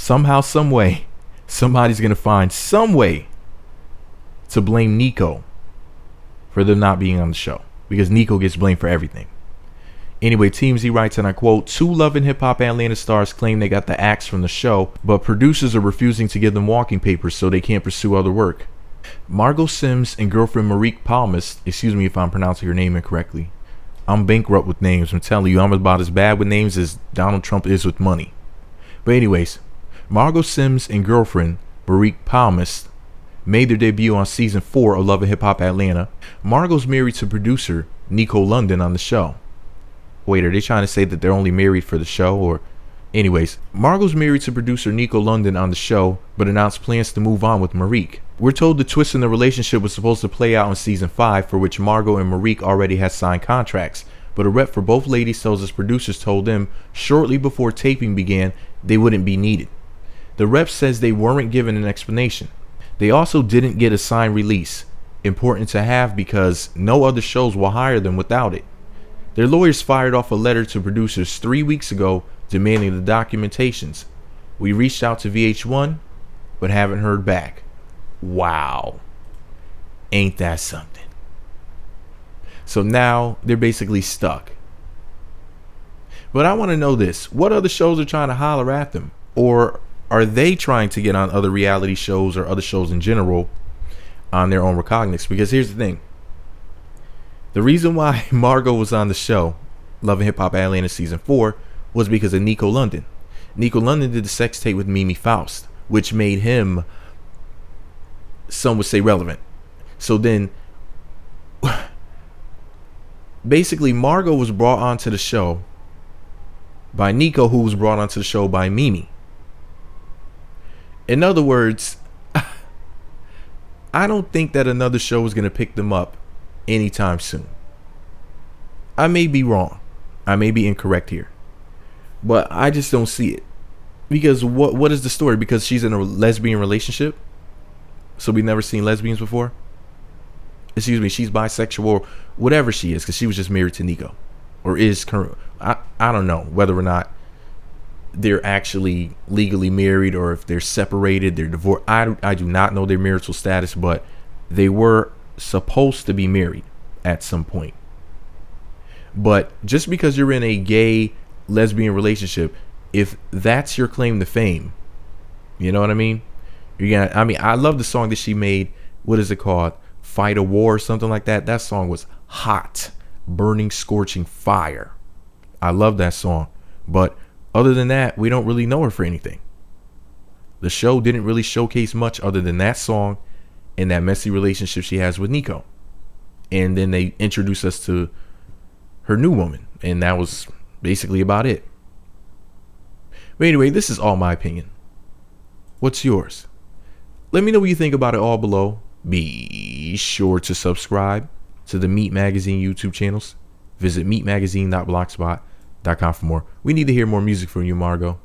somehow, some way, somebody's going to find some way to blame Nico for them not being on the show, because Nico gets blamed for everything. Anyway, TMZ writes, and I quote, "Two Love and Hip Hop Atlanta stars claim they got the axe from the show, but producers are refusing to give them walking papers so they can't pursue other work. Margeaux Simms and girlfriend Merike Palmiste," excuse me if I'm pronouncing her name incorrectly. I'm bankrupt with names. I'm telling you, I'm about as bad with names as Donald Trump is with money. But anyways, Margeaux Simms and girlfriend Merike Palmiste made their debut on season 4 of Love and Hip Hop Atlanta. Margot's married to producer Nico London on the show. Wait, are they trying to say that they're only married for the show? Or anyways, Margot's married to producer Nico London on the show, but announced plans to move on with Merike. We're told the twist in the relationship was supposed to play out in season 5, for which Margeaux and Merike already had signed contracts, but a rep for both ladies tells us producers told them shortly before taping began they wouldn't be needed. The rep says they weren't given an explanation. They also didn't get a signed release, important to have because no other shows will hire them without it. Their lawyers fired off a letter to producers 3 weeks ago demanding the documentations. We reached out to VH1, but haven't heard back. Wow. Ain't that something? So now they're basically stuck. But I want to know this. What other shows are trying to holler at them? Or are they trying to get on other reality shows or other shows in general on their own recognizance? Because here's the thing. The reason why Margeaux was on the show, Love and Hip Hop Atlanta season 4, was because of Nico London. Nico London did the sex tape with Mimi Faust, which made him, some would say, relevant. So then, basically, Margeaux was brought onto the show by Nico, who was brought onto the show by Mimi. In other words, I don't think that another show is going to pick them up anytime soon. I may be wrong. I may be incorrect here. But I just don't see it. Because what is the story? Because she's in a lesbian relationship? So we've never seen lesbians before? Excuse me, she's bisexual or whatever she is, because she was just married to Nico. Or is current. I don't know whether or not they're actually legally married or if they're separated, they're divorced. I do not know their marital status, but they were supposed to be married at some point. But just because you're in a gay lesbian relationship, if that's your claim to fame, you know what I mean? I love the song that she made. What is it called? Fight a War or something like that. That song was hot, burning, scorching fire. I love that song. But other than that, we don't really know her for anything. The show didn't really showcase much other than that song and that messy relationship she has with Nico. And then they introduced us to her new woman, and that was basically about it. But anyway, this is all my opinion. What's yours? Let me know what you think about it all below. Be sure to subscribe to the Meat Magazine YouTube channels. Visit meatmagazine.blogspot.com for more. We need to hear more music from you, Margeaux.